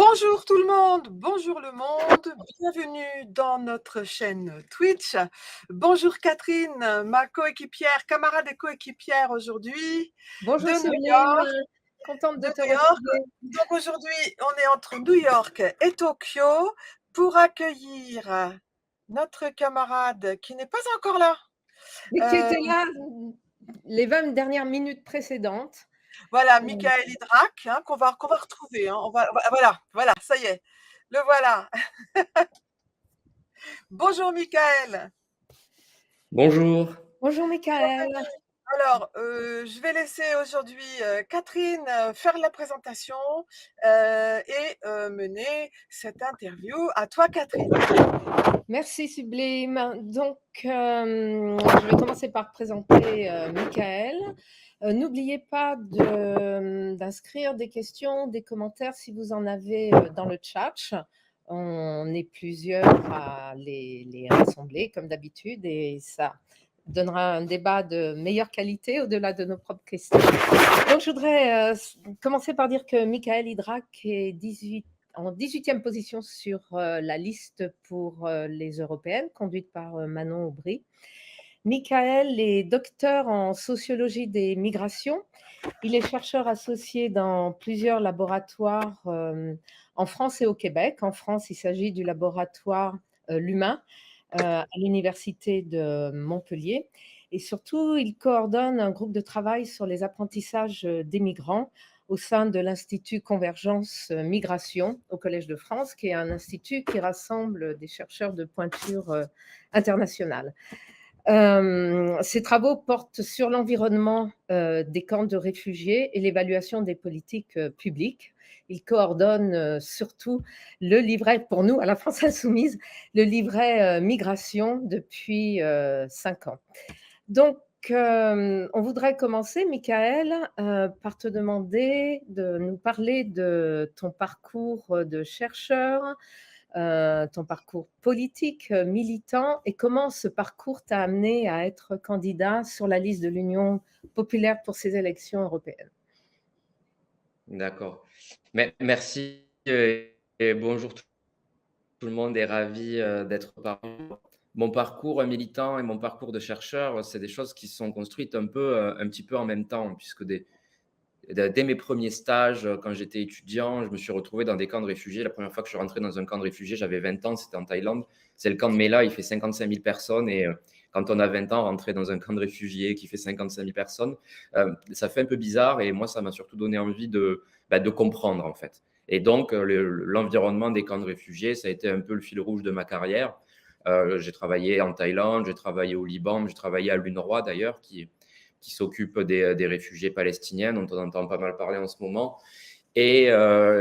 Bonjour tout le monde, bonjour le monde, bienvenue dans notre chaîne Twitch. Bonjour Catherine, ma coéquipière, camarade et coéquipière aujourd'hui de Bonjour New Sublime, York. contente de te New York. retrouver. Donc aujourd'hui, on est entre New York et Tokyo pour accueillir notre camarade qui n'est pas encore là. Mais qui Euh, était là les 20 dernières minutes précédentes. voilà, Michael Hydrac, hein, qu'on va retrouver. Hein. Voilà, ça y est, le voilà. Bonjour Michael. Bonjour. Bonjour Michael. Alors, je vais laisser aujourd'hui Catherine faire la présentation et mener cette interview. À toi, Catherine. Merci Sublime. Donc, je vais commencer par présenter Michael. N'oubliez pas d'inscrire des questions, des commentaires si vous en avez dans le chat. On est plusieurs à les rassembler comme d'habitude et ça donnera un débat de meilleure qualité au-delà de nos propres questions. Donc, je voudrais commencer par dire que Michael Hydrac est en 18e position sur la liste pour les européennes, conduite par Manon Aubry. Michael est docteur en sociologie des migrations. Il est chercheur associé dans plusieurs laboratoires en France et au Québec. En France, il s'agit du laboratoire L'Humain à l'Université de Montpellier. Et surtout, il coordonne un groupe de travail sur les apprentissages des migrants au sein de l'Institut Convergence Migration au Collège de France, qui est un institut qui rassemble des chercheurs de pointure internationale. Ces travaux portent sur l'environnement des camps de réfugiés et l'évaluation des politiques publiques. Il coordonne surtout le livret, pour nous, à la France Insoumise, le livret migration depuis 5 ans. Donc, on voudrait commencer, Michael, par te demander de nous parler de ton parcours de chercheur, ton parcours politique, militant, et comment ce parcours t'a amené à être candidat sur la liste de l'Union populaire pour ces élections européennes. D'accord. Merci et bonjour tout le monde et ravi d'être parmi vous. Mon parcours militant et mon parcours de chercheur, c'est des choses qui se sont construites un petit peu en même temps, puisque dès mes premiers stages, quand j'étais étudiant, je me suis retrouvé dans des camps de réfugiés. La première fois que je suis rentré dans un camp de réfugiés, j'avais 20 ans, c'était en Thaïlande. C'est le camp de Mela, il fait 55 000 personnes. Et quand on a 20 ans, rentrer dans un camp de réfugiés qui fait 55 000 personnes, ça fait un peu bizarre. Et moi, ça m'a surtout donné envie de comprendre, en fait. Et donc, l'environnement des camps de réfugiés, ça a été un peu le fil rouge de ma carrière. J'ai travaillé en Thaïlande, j'ai travaillé au Liban, j'ai travaillé à l'UNRWA d'ailleurs, qui s'occupe des réfugiés palestiniens, dont on entend pas mal parler en ce moment. Et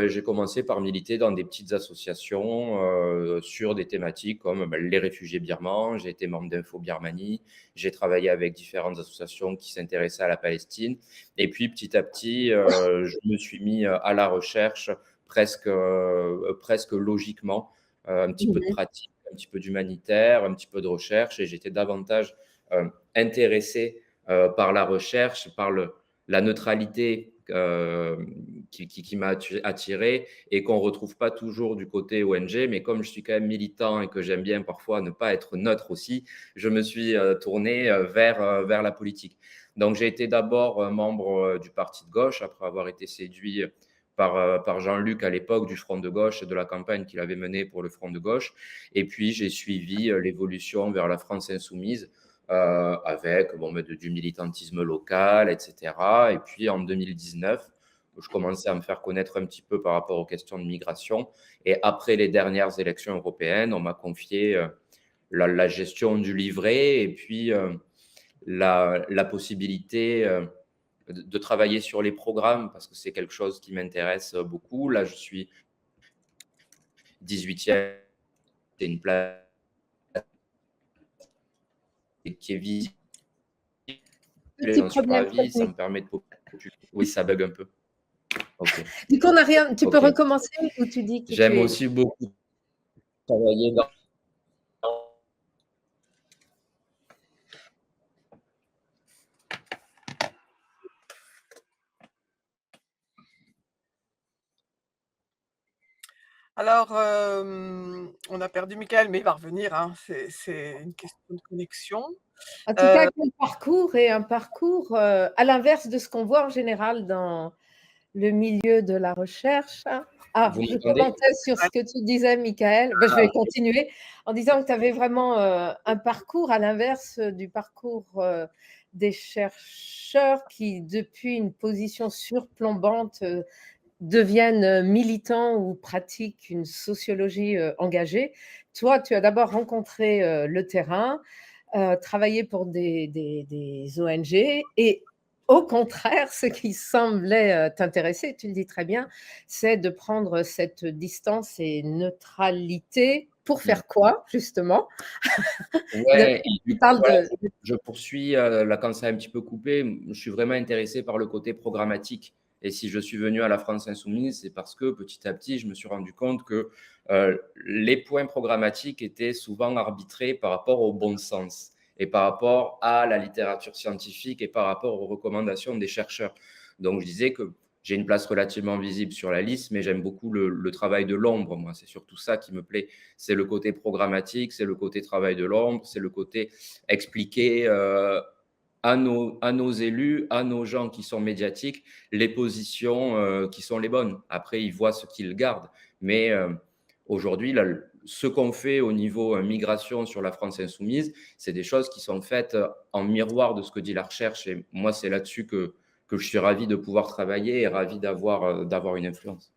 j'ai commencé par militer dans des petites associations sur des thématiques comme les réfugiés birmans. J'ai été membre d'Info Birmanie. J'ai travaillé avec différentes associations qui s'intéressaient à la Palestine. Et puis, petit à petit, je me suis mis à la recherche presque logiquement, un petit peu de pratique, un petit peu d'humanitaire, un petit peu de recherche. Et j'étais davantage intéressé par la recherche, par la neutralité qui m'a attiré et qu'on ne retrouve pas toujours du côté ONG. Mais comme je suis quand même militant et que j'aime bien parfois ne pas être neutre aussi, je me suis tourné vers la politique. Donc j'ai été d'abord membre du parti de gauche après avoir été séduit par Jean-Luc à l'époque du Front de gauche et de la campagne qu'il avait menée pour le Front de gauche. Et puis j'ai suivi l'évolution vers la France insoumise avec du militantisme local, etc. Et puis en 2019, je commençais à me faire connaître un petit peu par rapport aux questions de migration. Et après les dernières élections européennes, on m'a confié la gestion du livret et puis la possibilité de travailler sur les programmes parce que c'est quelque chose qui m'intéresse beaucoup. Là, je suis 18e, c'est une place qui est visible. Petit J'en suis problème ravi, ça technique. me permet de populer. Oui, ça bug un peu. Ok. Du coup, on n'a rien. Tu peux Ok. recommencer ou tu dis que tu J'aime es. aussi beaucoup travailler dans. Alors, on a perdu Michael, mais il va revenir, hein, c'est une question de connexion. En tout cas, Heu, ton parcours est un parcours, à l'inverse de ce qu'on voit en général dans le milieu de la recherche, hein. Ah, Vous je m'entendez? commentais sur ce ouais, que tu disais, Michael. Ben, je Ah, vais continuer en disant que tu avais vraiment, un parcours à l'inverse, du parcours, des chercheurs qui, depuis une position surplombante, deviennent, militants ou pratiquent une sociologie, engagée. Toi, tu as d'abord rencontré, le terrain, travaillé pour des ONG et au contraire, ce qui semblait, t'intéresser, tu le dis très bien, c'est de prendre cette distance et neutralité pour mmh. faire quoi justement? De Ouais, et Tu du coup, parles voilà, de je poursuis, là, quand ça a un petit peu coupé, je suis vraiment intéressé par le côté programmatique et si je suis venu à la France insoumise, c'est parce que petit à petit, je me suis rendu compte que, les points programmatiques étaient souvent arbitrés par rapport au bon sens et par rapport à la littérature scientifique et par rapport aux recommandations des chercheurs. Donc je disais que j'ai une place relativement visible sur la liste, mais j'aime beaucoup le travail de l'ombre, moi, c'est surtout ça qui me plaît. C'est le côté programmatique, c'est le côté travail de l'ombre, c'est le côté expliquer à nos élus, à nos gens qui sont médiatiques, les positions qui sont les bonnes. Après, ils voient ce qu'ils gardent. Mais aujourd'hui, là, ce qu'on fait au niveau migration sur la France insoumise, c'est des choses qui sont faites en miroir de ce que dit la recherche. Et moi, c'est là-dessus que je suis ravi de pouvoir travailler et ravi d'avoir une influence.